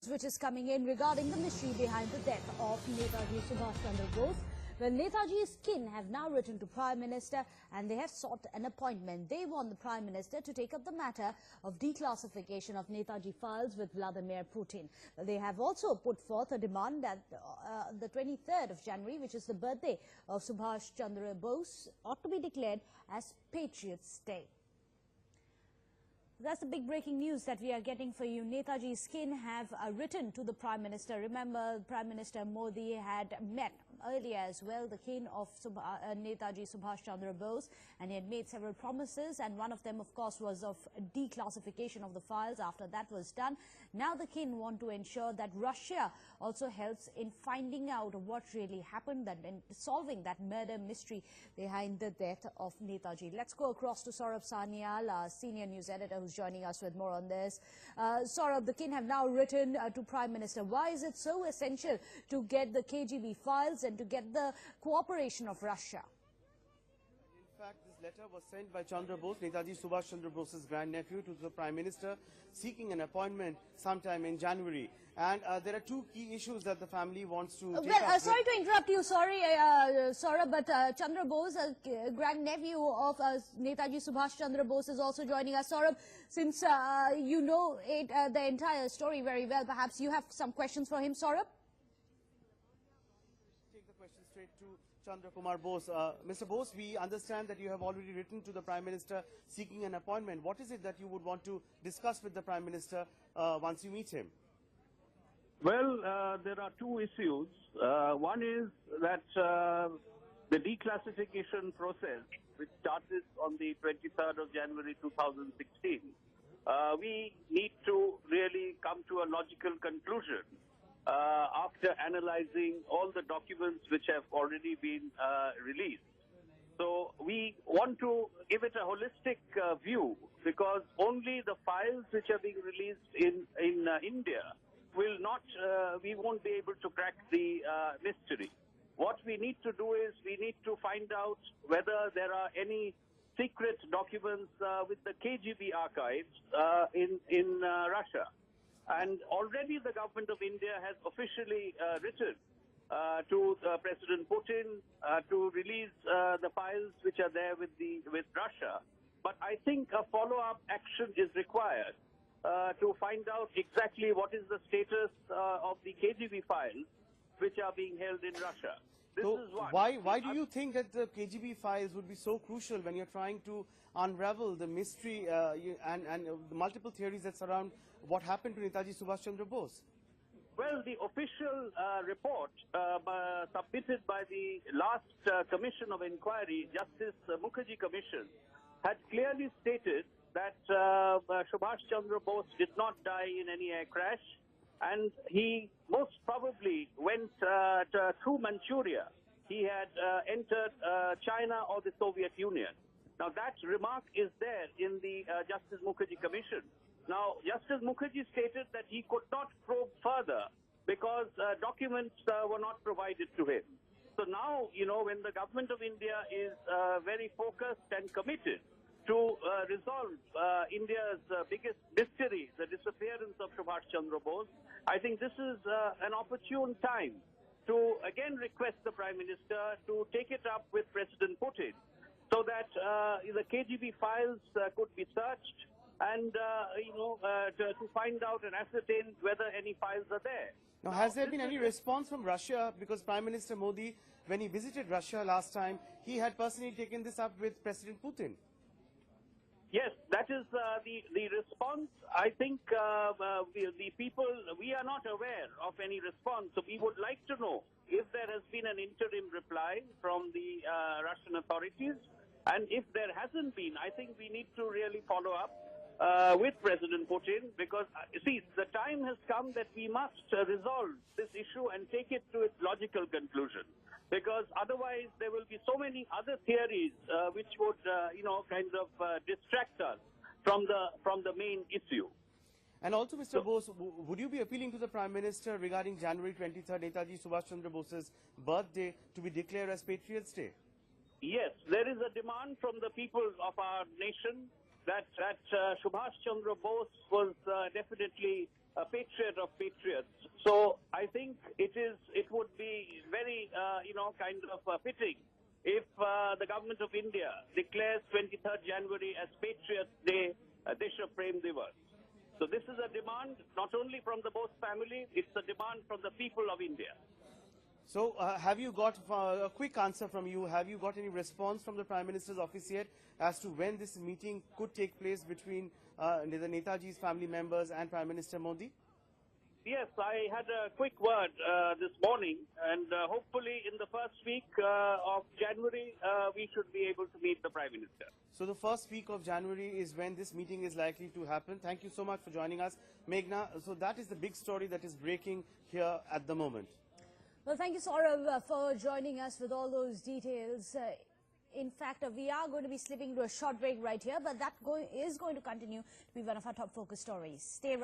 Which is coming in regarding the mystery behind the death of Netaji Subhash Chandra Bose. Well, Netaji's kin have now written to Prime Minister and they have sought an appointment. They want the Prime Minister to take up the matter of declassification of Netaji files with Vladimir Putin. They have also put forth a demand that the 23rd of January, which is the birthday of Subhash Chandra Bose, ought to be declared as Patriots Day. That's the big breaking news that we are getting for you. Netaji's kin have written to the Prime Minister. Remember, Prime Minister Modi had met earlier as well the kin of Netaji Subhash Chandra Bose, and he had made several promises, and one of them, of course, was of declassification of the files. After that was done, now the kin want to ensure that Russia also helps in finding out what really happened, that in solving that murder mystery behind the death of Netaji. Let's go across to Saurabh Sanyal, our senior news editor, who's joining us with more on this. Saurabh, the kin have now written to Prime Minister. Why is it so essential to get the KGB files and to get the cooperation of Russia? In fact, this letter was sent by Chandra Bose, Netaji Subhash Chandra Bose's grandnephew, to the Prime Minister, seeking an appointment sometime in January. And there are two key issues that the family wants to take up. Sorry to interrupt you, Saurabh, but Chandra Bose, grandnephew of Netaji Subhash Chandra Bose, is also joining us. Saurabh, since you know the entire story very well, perhaps you have some questions for him, Saurabh? Take the question straight to Chandra Kumar Bose. Mr. Bose, we understand that you have already written to the Prime Minister seeking an appointment. What is it that you would want to discuss with the Prime Minister once you meet him? Well, there are two issues. One is that the declassification process, which started on the 23rd of January 2016, we need to really come to a logical conclusion after analyzing all the documents which have already been released. So we want to give it a holistic view, because only the files which are being released in India will not, we won't be able to crack the mystery. What we need to do is we need to find out whether there are any secret documents with the KGB archives in Russia. And already the government of India has officially written to President Putin to release the files which are there with Russia. But I think a follow-up action is required to find out exactly what is the status of the KGB files which are being held in Russia. This so is one. Why do you think that the KGB files would be so crucial when you're trying to unravel the mystery and the multiple theories that surround what happened to Netaji Subhash Chandra Bose? Well, the official report submitted by the last Commission of Inquiry, Justice Mukherjee Commission, had clearly stated that Subhash Chandra Bose did not die in any air crash, and he most probably went through Manchuria. He had entered China or the Soviet Union. Now, that remark is there in the Justice Mukherjee Commission. Now, Justice Mukherjee stated that he could not probe further because documents were not provided to him. So now, you know, when the government of India is very focused and committed to resolve India's biggest mystery, the disappearance of Subhash Chandra Bose, I think this is an opportune time to again request the Prime Minister to take it up with President Putin so that the KGB files could be searched and, to find out and ascertain whether any files are there. Now, has there been any response from Russia? Because Prime Minister Modi, when he visited Russia last time, he had personally taken this up with President Putin. Yes, that is the response. I think the people, we are not aware of any response. So we would like to know if there has been an interim reply from the Russian authorities. And if there hasn't been, I think we need to really follow up with President Putin, because, see, the time has come that we must resolve this issue and take it to its logical conclusion. Because otherwise there will be so many other theories which would, kind of distract us from the main issue. And also, Mr. Bose, would you be appealing to the Prime Minister regarding January 23rd, Netaji Subhash Chandra Bose's birthday, to be declared as Patriots Day? Yes, there is a demand from the people of our nation that Subhash Chandra Bose was definitely a patriot of patriots. So I think it would be very, kind of fitting if the government of India declares 23rd January as Patriots Day, Desha Prem Divas. So this is a demand not only from the Bose family, it's a demand from the people of India. So have you got a quick answer from you? Have you got any response from the Prime Minister's office yet as to when this meeting could take place between the Netaji's family members and Prime Minister Modi? Yes, I had a quick word this morning, and hopefully in the first week of January, we should be able to meet the Prime Minister. So the first week of January is when this meeting is likely to happen. Thank you so much for joining us, Meghna. So that is the big story that is breaking here at the moment. Well, thank you, Saurav, for joining us with all those details. In fact, we are going to be slipping into a short break right here, but that is going to continue to be one of our top focus stories. Stay right.